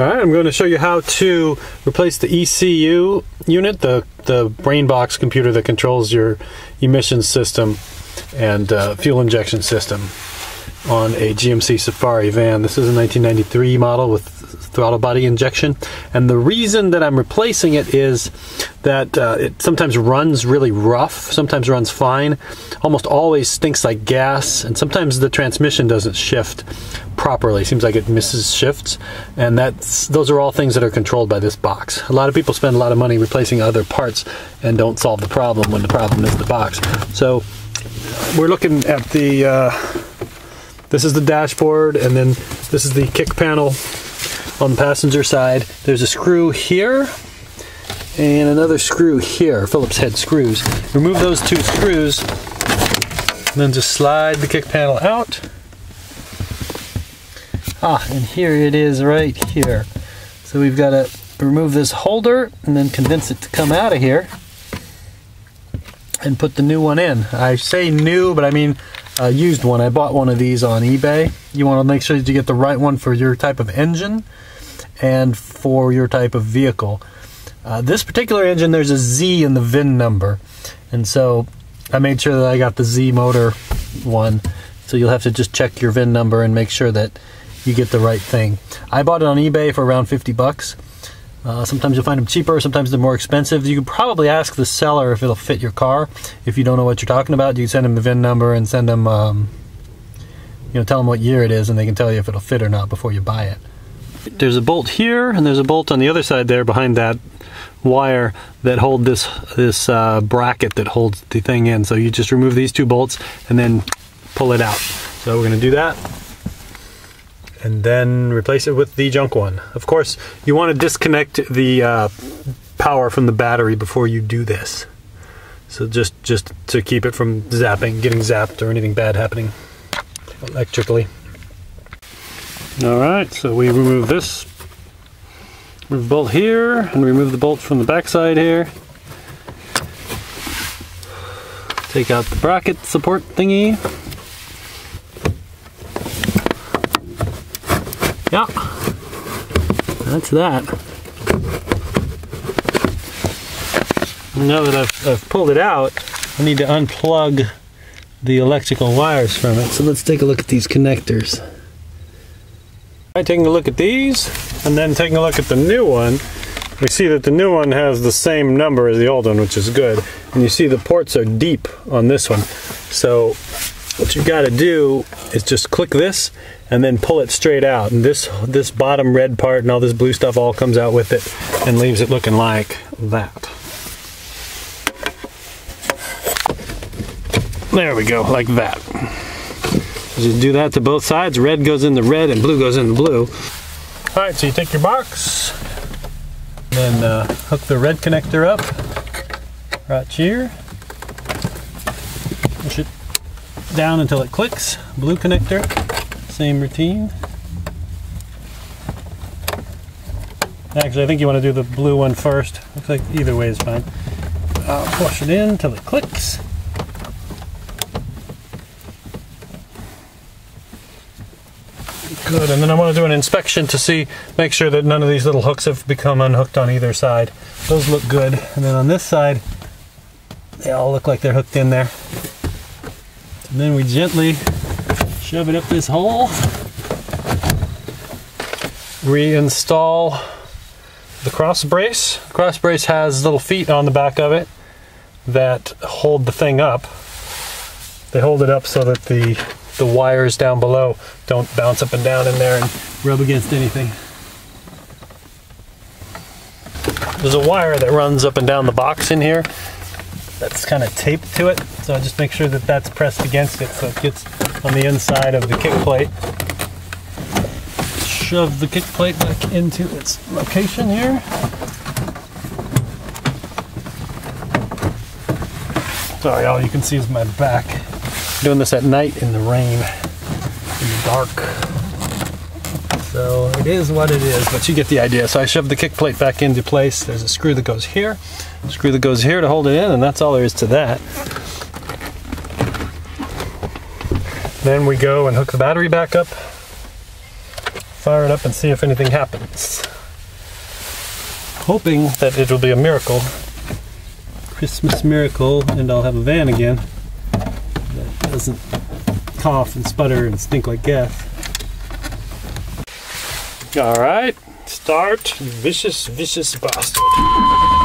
Alright, I'm going to show you how to replace the ECU unit, the brain box computer that controls your emissions system and fuel injection system on a GMC Safari van. This is a 1993 model with throttle body injection, and the reason that I'm replacing it is that it sometimes runs really rough, sometimes runs fine, almost always stinks like gas, and sometimes the transmission doesn't shift properly. Seems like it misses shifts, and those are all things that are controlled by this box. A lot of people spend a lot of money replacing other parts and don't solve the problem when the problem is the box. So we're looking at this is the dashboard, and then this is the kick panel on the passenger side. There's a screw here and another screw here, Phillips head screws. Remove those two screws and then just slide the kick panel out. And here it is right here. So we've got to remove this holder and then convince it to come out of here and put the new one in. I say new, but I mean a used one. I bought one of these on eBay. You want to make sure that you get the right one for your type of engine and for your type of vehicle. This particular engine, there's a Z in the VIN number, and so I made sure that I got the Z motor one. So you'll have to just check your VIN number and make sure that you get the right thing. I bought it on eBay for around 50 bucks. Sometimes you'll find them cheaper, sometimes they're more expensive. You can probably ask the seller if it'll fit your car. If you don't know what you're talking about, you can send them the VIN number and send them, tell them what year it is, and they can tell you if it'll fit or not before you buy it. There's a bolt here, and there's a bolt on the other side there behind that wire that hold this bracket that holds the thing in. So you just remove these two bolts and then pull it out. So we're going to do that, and then replace it with the junk one. Of course, you want to disconnect the power from the battery before you do this. So just to keep it from getting zapped or anything bad happening electrically. Alright, so we remove this. Remove the bolt here, and remove the bolt from the back side here. Take out the bracket support thingy. Yeah, that's that. Now that I've pulled it out, I need to unplug the electrical wires from it. So let's take a look at these connectors. Alright, taking a look at these, and then taking a look at the new one, we see that the new one has the same number as the old one, which is good. And you see the ports are deep on this one. So what you've got to do is just click this and then pull it straight out, and this bottom red part and all this blue stuff all comes out with it and leaves it looking like that. There we go, like that. Just do that to both sides. Red goes in the red and blue goes in the blue. Alright, so you take your box, then hook the red connector up right here. Push it down until it clicks. Blue connector, same routine. Actually, I think you want to do the blue one first. Looks like either way is fine. Push it in until it clicks. Good, and then I want to do an inspection to make sure that none of these little hooks have become unhooked on either side. Those look good. And then on this side, they all look like they're hooked in there. And then we gently shove it up this hole. Reinstall the cross brace. The cross brace has little feet on the back of it that hold the thing up. They hold it up so that the wires down below don't bounce up and down in there and rub against anything. There's a wire that runs up and down the box in here that's kind of taped to it, so I just make sure that that's pressed against it so it gets on the inside of the kick plate. Shove the kick plate back into its location here. Sorry, all you can see is my back. Doing this at night in the rain, in the dark. So it is what it is, but you get the idea. So I shoved the kick plate back into place. There's a screw that goes here, a screw that goes here to hold it in, and that's all there is to that. Then we go and hook the battery back up fire it up and see if anything happens. Hoping that it will be a miracle. Christmas miracle, and I'll have a van again that doesn't cough and sputter and stink like gas. Alright, start, you vicious, vicious bastard.